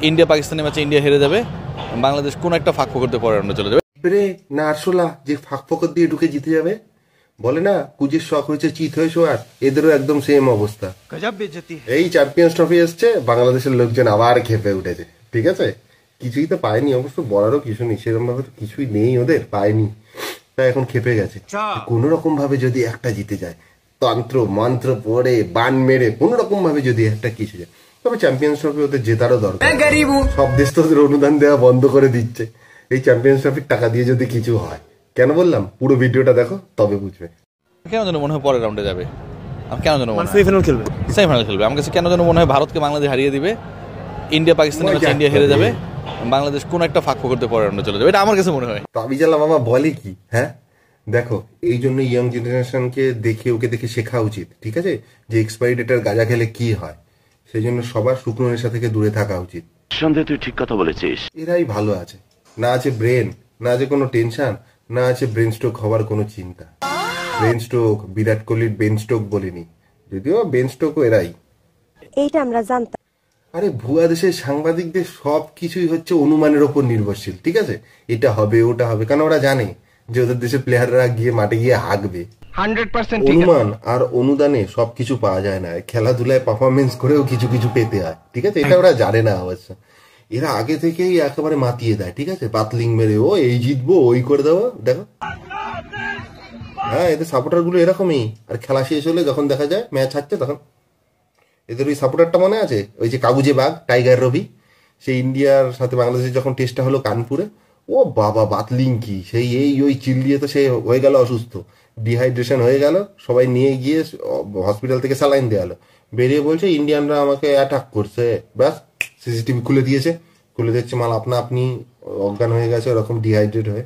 India পাকিস্তানের ম্যাচে India হেরে যাবে, বাংলাদেশ কোন একটা ফাঁক ফোকরতে পরে রাউন্ডে চলে যাবে। না আরশোলা যে ফাঁক ফোকর দিয়ে ঢুকে জিতে যাবে, বলে না কুজির শখ হয়েছে চিত হয়ে শোয়ার, এদেরও একদম সেম অবস্থা। এই চ্যাম্পিয়ন্স ট্রফি এসছে, বাংলাদেশের লোকজন আবার খেপে উঠেছে। ঠিক আছে, কিছুই তো পায়নি, অবশ্য বলারও কিছু নেই, সেরকম ভাবে তো কিছুই নেই, ওদের পায়নি, তাই এখন খেপে গেছে। কোন রকম ভাবে যদি একটা জিতে যায়, তন্ত্র মন্ত্র পড়ে বান মেরে কোন রকম ভাবে যদি একটা কিছু যায়, তবে চ্যাম্পিয়ন্স ট্রফি ওদের জেতারও দরকার। সব দেশ তো ওদের অনুদান দেওয়া বন্ধ করে দিচ্ছে, এই চ্যাম্পিয়ন্স ট্রফির টাকা দিয়ে যদি কিছু হয়। কেন বললাম, পুরো ভিডিওটা দেখো তবে বুঝবে। কেন যেন মনে হয় পরের রাউন্ডে যাবে, কেন যেন মনে হয় সেমিফাইনাল খেলবে। আমার কাছে কেন যেন মনে হয় ভারতকে বাংলাদেশ হারিয়ে দিবে, ইন্ডিয়া পাকিস্তানের ম্যাচে ইন্ডিয়া হেরে যাবে, বাংলাদেশ কোন একটা ফাঁক ফোকরতে পরে রাউন্ডে চলে যাবে, এটা আমার কাছে মনে হয়। তাবিজালা মামা বলে কি, হ্যাঁ দেখো, এই জন্য ইয়ং জেনারেশনকে দেখে ওকে দেখে শেখা উচিত। ঠিক আছে, যে এক্সপায়ারি ডেটের গাঁজা খেলে কি হয়, সেই জন্য সবার শুকনো নেশা থেকে দূরে থাকা উচিত। সন্দেহ, তুই ঠিক কথা বলেছিস। এরাই ভালো আছে, না আছে ব্রেন, না আছে কোনো টেনশন, না আছে ব্রেন স্ট্রোক হওয়ার কোনো চিন্তা। ব্রেন স্ট্রোক বিরাট কোহলির ব্রেন স্ট্রোক বলিনি, যদিও ব্রেন স্ট্রোকও এরাই। এইটা আমরা জানতাম। আরে ভুয়া দেশের সাংবাদিকদের সব কিছুই হচ্ছে অনুমানের ওপর নির্ভরশীল। ঠিক আছে, এটা হবে ওটা হবে, কারণ ওরা জানে যে ওদের দেশের প্লেয়াররা গিয়ে মাঠে গিয়ে হাঁকবে। 100% অনুমান আর অনুদানে সবকিছু পাওয়া যায় না, খেলাধুলায় পারফরমেন্স করেও কিছু কিছু পেতে হয়। ঠিক আছে, এটা ওরা জানে না অবশ্য, এরা আগে থেকেই একেবারে মাতিয়ে দেয়। ঠিক আছে, পাতলিং মেরে ও এই জিতবো ওই করে দেবো, দেখো। হ্যাঁ, এদের সাপোর্টার গুলো এরকমই। আর খেলা শেষ হলে যখন দেখা যায় ম্যাচ হারছে, তখন এদের ওই সাপোর্টারটা মনে আছে, ওই যে কাগুজে বাঘ টাইগার রবি, সেই ইন্ডিয়ার সাথে বাংলাদেশের যখন টেস্টটা হলো কানপুরে, ও বাবা বাতলিং কি সেই এই ওই চিল্লিয়ে তো সে হয়ে গেল অসুস্থ, ডিহাইড্রেশন হয়ে গেল, সবাই নিয়ে গিয়ে হসপিটাল থেকে স্যালাইন দেওয়ালো, বেরিয়ে বলছে ইন্ডিয়ানরা আমাকে অ্যাটাক করছে। ব্যাস, সিসিটিভি খুলে দিয়েছে, খুলে দিচ্ছে মাল আপনা আপনি অজ্ঞান হয়ে গেছে ওরকম ডিহাইড্রেট হয়ে।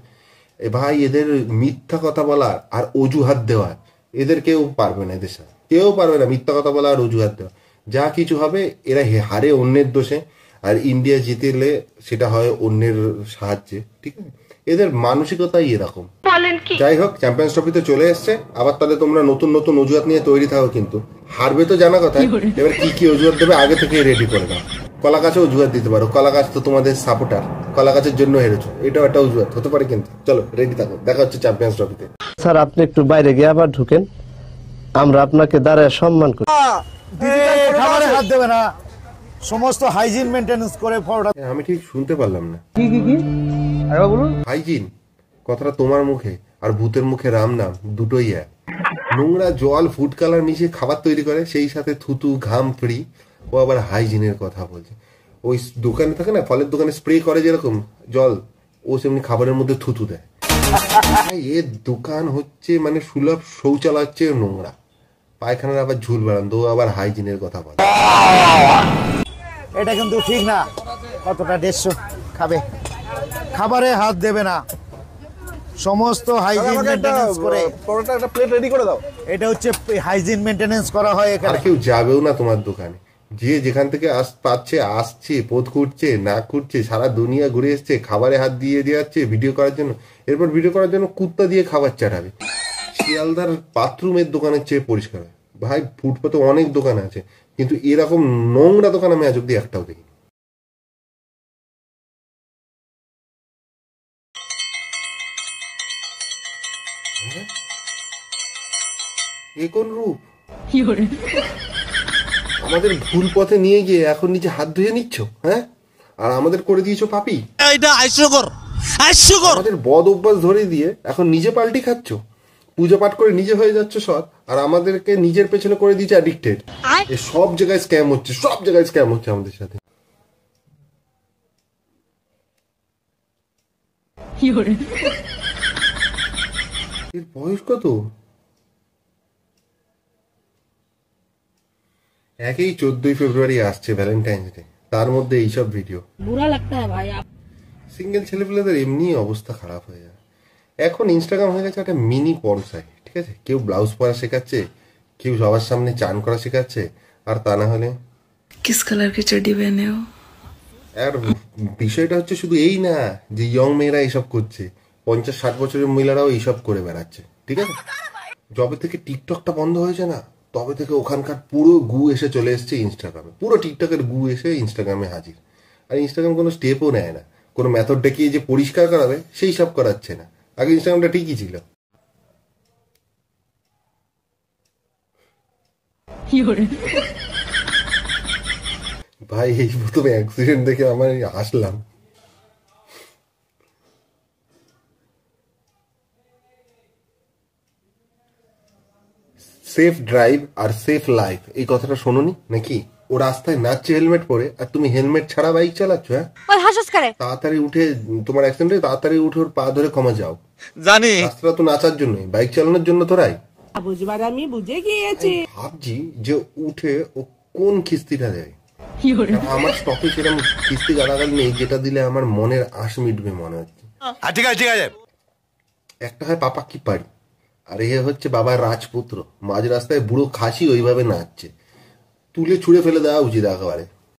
এ ভাই, এদের মিথ্যা কথা বলা আর অজুহাত দেওয়া, এদের কেউ পারবে না, এদের সাথে কেউ পারবে না মিথ্যা কথা বলা আর অজুহাত দেওয়া। যা কিছু হবে এরা হারে অন্যের দোষে, আর ইন্ডিয়া জিতেলে সেটা হয় অন্যের সাহায্যে। ঠিক আছে, এদের মানসিকতাই এরকম। যাই হোক, চ্যাম্পিয়ন্স ট্রফিতে চলে এসছে, আবার তাহলে তোমরা নতুন নতুন অজুহাত নিয়ে তৈরি থাকো। কিন্তু হারবে তো জানা কথা, এবার কি কি অজুহাত দেবে আগে থেকে রেডি করে দাও। কলা গাছে অজুহাত দিতে পারো, কলা গাছ তো তোমাদের সাপোর্টার, কলা গাছের জন্য হেরেছো, এটাও একটা অজুহাত হতে পারে। কিন্তু চলো রেডি থাকো, দেখা হচ্ছে চ্যাম্পিয়ন্স ট্রফিতে। স্যার আপনি একটু বাইরে গিয়ে আবার ঢুকেন, আমরা আপনাকে দাঁড়ায় সম্মান করি। খাবারে হাত দেবে না, সমস্ত হাইজিন মেইনটেনেন্স করে। আমি ঠিক শুনতে পারলাম না, কি হাইজিন কথাটা তোমার মুখে আর ভূতের মুখে রাম নাম দুটোই এক। নোংরা জল ফুড কালার মিশিয়ে খাবার তৈরি করে, সেই সাথে থুতু ঘাম ফ্রি, ও আবার হাইজিনের কথা বলছে। ওই দোকানে থাকে না, ফলের দোকানে স্প্রে করে যেরকম জল, ও সেমনি খাবারের মধ্যে থুতু দেয়। এর দোকান হচ্ছে মানে সুলভ শৌচালয় হচ্ছে নোংরা, পায়খানার আবার ঝুল বাড়ান, ও আবার হাইজিনের কথা বলে। এটা কিন্তু ঠিক না, কতটা 150 খাবে, খাবারে হাত দেবে না, সমস্ত হাইজিন মেইনটেনেন্স করে। পরোটা একটা প্লেট রেডি করে দাও, এটা হচ্ছে হাইজিন মেইনটেনেন্স করা হয় এখানে। কেউ যাবেও না তোমার দোকানে, যে যেখান থেকে পাচ্ছে আসছে, পোদ খুঁড়ছে না খুঁড়ছে, সারা দুনিয়া ঘুরে এসছে, খাবারে হাত দিয়ে যাচ্ছে ভিডিও করার জন্য, এরপর ভিডিও করার জন্য কুত্তা দিয়ে খাবার চাটাবে। শিয়ালদার বাথরুমের দোকানের চেয়ে পরিষ্কার হয় ভাই, ফুটপাতে অনেক দোকান আছে, কিন্তু এরকম নোংরা দোকান আমি আজ অব্দি একটাও দেখি। এ কোন রূপ, আমাদের ভুল পথে নিয়ে গিয়ে এখন নিজে হাত ধুয়ে নিচ্ছ, হ্যাঁ, আর আমাদের করে দিয়েছো পাপি। আমাদের বদ অভ্যাস ধরে দিয়ে এখন নিজে পাল্টি খাচ্ছ, পূজা পাঠ করে নিজে হয়ে যাচ্ছে সৎ, আর আমাদেরকে নিজের পেছনে করে দিয়েছে অ্যাডিক্টেড। এ সব জায়গায় স্ক্যাম হচ্ছে, সব জায়গায় স্ক্যাম হচ্ছে আমাদের সাথে। এর বয়স কত? একই 14 ফেব্রুয়ারি আসছে ভ্যালেন্টাইন্স ডে, তার মধ্যে এইসব ভিডিও। বুরা লাগতা হ্যায় ভাই। সিঙ্গেল ছেলেপেলেদের এমনি অবস্থা খারাপ হয়ে যায়। এখন ইনস্টাগ্রাম হয়ে গেছে একটা মিনি পর্ন সাইট। ঠিক আছে, কেউ ব্লাউজ পরা শেখাচ্ছে, কেউ সবার সামনে চান করা শেখাচ্ছে, আর তা না হলে কিস কালার কি চড্ডি পহনে হো। আর বিষয়টা হচ্ছে শুধু এই না যে ইয়ং মেয়েরা এইসব করছে, 50-60 বছরের মহিলারাও এইসব করে বেড়াচ্ছে। ঠিক আছে, যবে থেকে টিকটকটা বন্ধ হয়েছে না, তবে থেকে ওখানকার পুরো গু এসে চলে এসছে ইনস্টাগ্রামে, পুরো টিকটকের গু এসে ইনস্টাগ্রামে হাজির। আর ইনস্টাগ্রাম কোনো স্টেপও নেয় না, কোনো মেথড দেখিয়ে যে পরিষ্কার করাবে সেই সব করাচ্ছে না। আগে ইনস্টাগ্রামটা ঠিকই ছিল। ভাই এই প্রথমে অ্যাক্সিডেন্ট দেখে আমার হাসলাম। সেফ ড্রাইভ আর সেফ লাইফ এই কথাটা শোনোনি নাকি? ও রাস্তায় নাচছে হেলমেট পরে, আর তুমি হেলমেট ছাড়া বাইক চালাচ্ছ। হ্যাঁ, তাড়াতাড়ি উঠে তোমার অ্যাক্সিডেন্টে তাড়াতাড়ি উঠে ওর পা ধরে ক্ষমা যাও। জানি রাস্তাটা তো নাচার জন্যই, বাইক চালানোর জন্য তোরাই। বুঝবার আমি বুঝে গিয়েছি। ভাবছি যে উঠে ও কোন কিস্তিটা দেয়। আমার স্টকে সেরকম কিস্তি গালাগালি নেই যেটা দিলে আমার মনের আশ মিটবে মনে হচ্ছে। ঠিক আছে ঠিক আছে। একটা হয় পাপা কি পারি, আর এ হচ্ছে বাবার রাজপুত্র। মাঝ রাস্তায় বুড়ো খাসি ওইভাবে নাচছে, তুলে ছুঁড়ে ফেলে দেওয়া উচিত একেবারে।